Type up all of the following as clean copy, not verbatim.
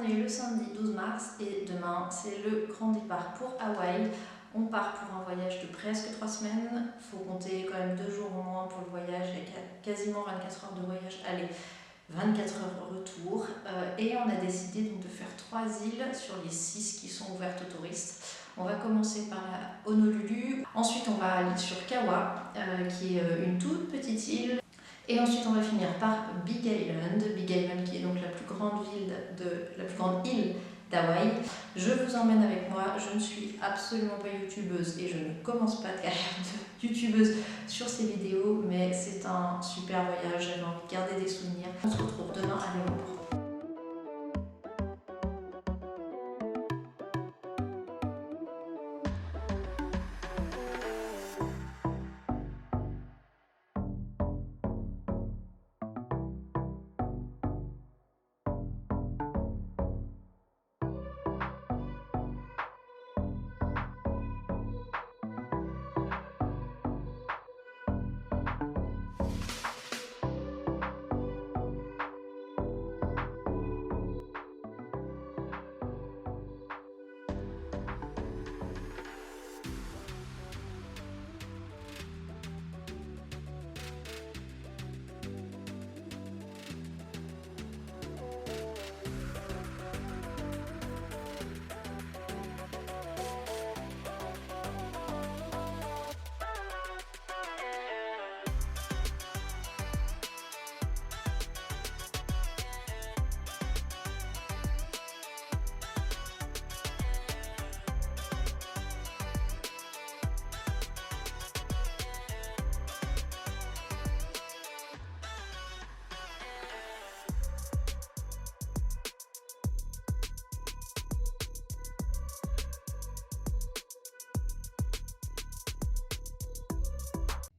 on est le samedi 12 mars et demain c'est le grand départ pour Hawaï. On part pour un voyage de presque 3 semaines. Il faut compter quand même 2 jours au moins pour le voyage. Il y a quasiment 24 heures de voyage aller, 24 heures retour. Et on a décidé donc de faire 3 îles sur les 6 qui sont ouvertes aux touristes. On va commencer par la Honolulu. Ensuite on va aller sur Kauai, qui est une toute petite île. Et ensuite on va finir par Big Island. Big Island qui est donc la plus grande île d'Hawaï. Je vous emmène avec moi, je ne suis absolument pas youtubeuse et je ne commence pas de carrière de youtubeuse sur ces vidéos, mais c'est un super voyage, j'avais envie de garder des souvenirs. On se retrouve demain à l'aéroport.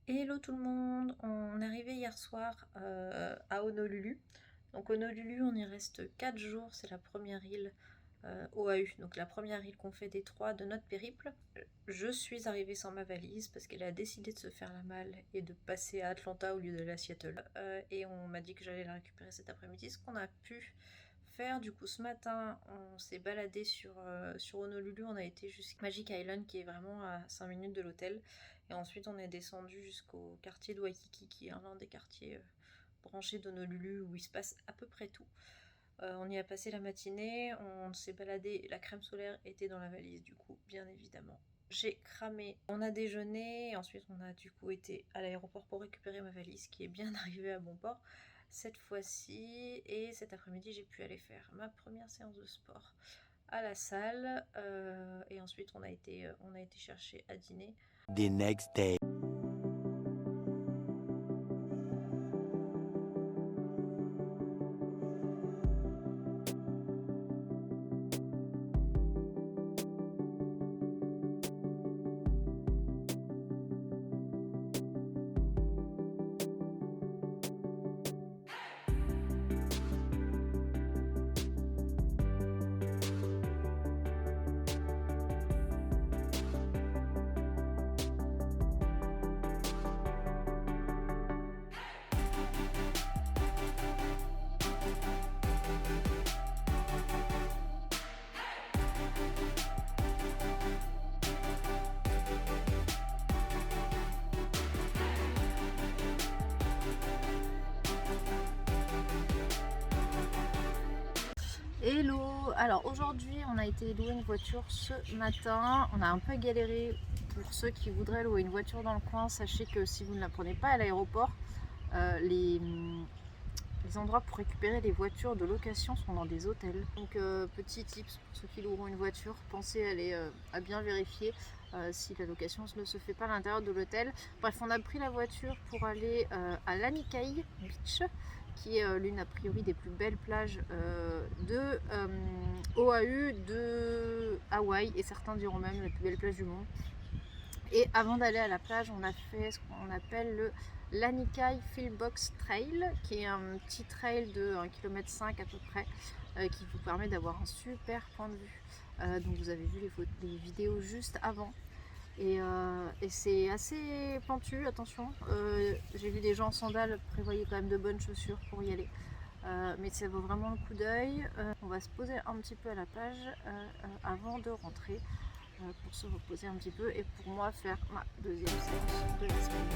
Hello tout le monde, on est arrivé hier soir à Honolulu. Donc Honolulu, on y reste 4 jours, c'est la première île Oahu, donc la première île qu'on fait des 3 de notre périple. Je suis arrivée sans ma valise parce qu'elle a décidé de se faire la malle et de passer à Atlanta au lieu d'aller à Seattle. Et on m'a dit que j'allais la récupérer cet après-midi, ce qu'on a pu faire. Du coup ce matin on s'est baladé sur Honolulu, on a été jusqu'à Magic Island qui est vraiment à 5 minutes de l'hôtel, et ensuite on est descendu jusqu'au quartier de Waikiki qui est l'un des quartiers branchés d'Honolulu où il se passe à peu près tout. On y a passé la matinée, on s'est baladé, la crème solaire était dans la valise du coup bien évidemment. J'ai cramé, on a déjeuné et ensuite on a du coup été à l'aéroport pour récupérer ma valise qui est bien arrivée à bon port cette fois-ci, et cet après-midi j'ai pu aller faire ma première séance de sport à la salle et ensuite on a été chercher à dîner. The next day. Hello! Alors aujourd'hui on a été louer une voiture ce matin, on a un peu galéré. Pour ceux qui voudraient louer une voiture dans le coin, sachez que si vous ne la prenez pas à l'aéroport, les endroits pour récupérer les voitures de location sont dans des hôtels. Donc petit tips pour ceux qui loueront une voiture, pensez à bien vérifier si la location ne se fait pas à l'intérieur de l'hôtel. Bref, on a pris la voiture pour aller à Lanikai Beach, qui est l'une a priori des plus belles plages de Oahu, de Hawaï, et certains diront même la plus belle plage du monde. Et avant d'aller à la plage, on a fait ce qu'on appelle le Lanikai Fieldbox Trail, qui est un petit trail de 1,5 km à peu près, qui vous permet d'avoir un super point de vue. Donc vous avez vu les vidéos juste avant. Et c'est assez pentu, attention. J'ai vu des gens en sandales, prévoyez quand même de bonnes chaussures pour y aller. mais ça vaut vraiment le coup d'œil. On va se poser un petit peu à la plage avant de rentrer pour se reposer un petit peu et pour moi faire ma deuxième séance de la semaine.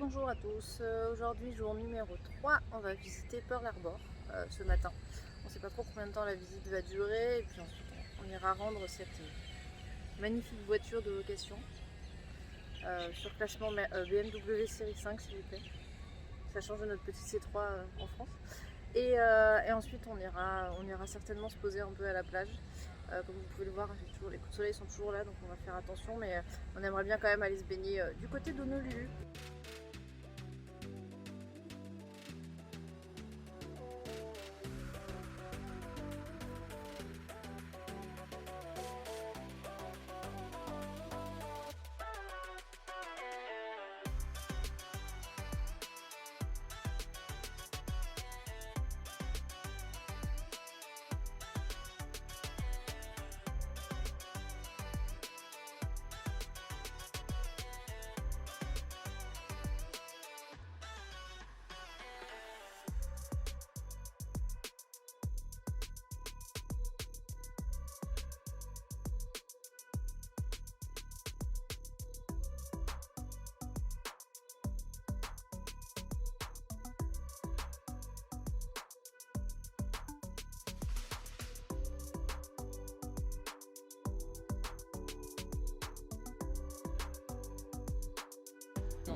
Bonjour à tous, aujourd'hui jour numéro 3, on va visiter Pearl Harbor ce matin. On ne sait pas trop combien de temps la visite va durer et puis ensuite on ira rendre cette magnifique voiture de location sur classement BMW série 5 s'il vous plaît. Ça change de notre petit C3 en France. Et ensuite on ira certainement se poser un peu à la plage. Comme vous pouvez le voir, les coups de soleil sont toujours là donc on va faire attention, mais on aimerait bien quand même aller se baigner du côté d'Honolulu.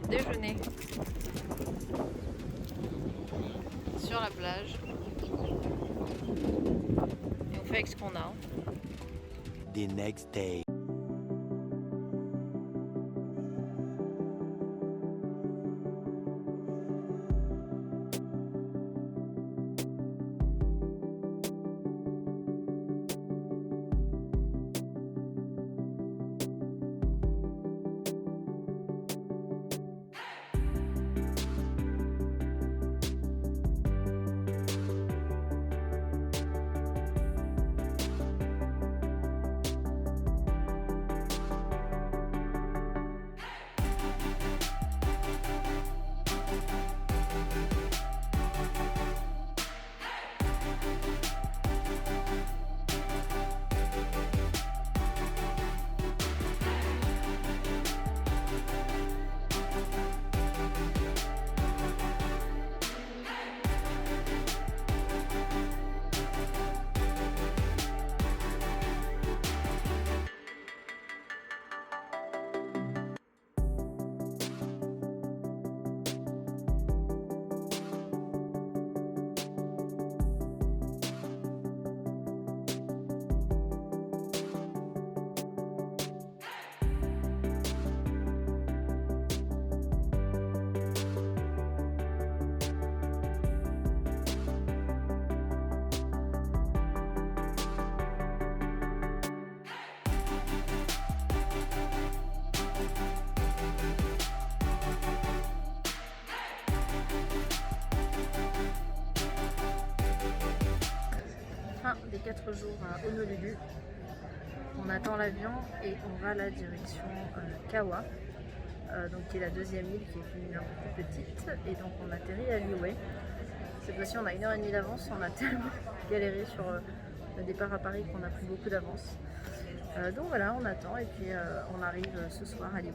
Déjeuner sur la plage et on fait avec ce qu'on a. The next day. Des 4 jours à Honolulu. On attend l'avion et on va à la direction Kauai, donc qui est la deuxième île qui est une un peu plus petite, et donc on atterrit à Niue. Cette fois-ci on a 1h30 d'avance, on a tellement galéré sur le départ à Paris qu'on a pris beaucoup d'avance. Donc voilà, on attend et puis on arrive ce soir à Niue.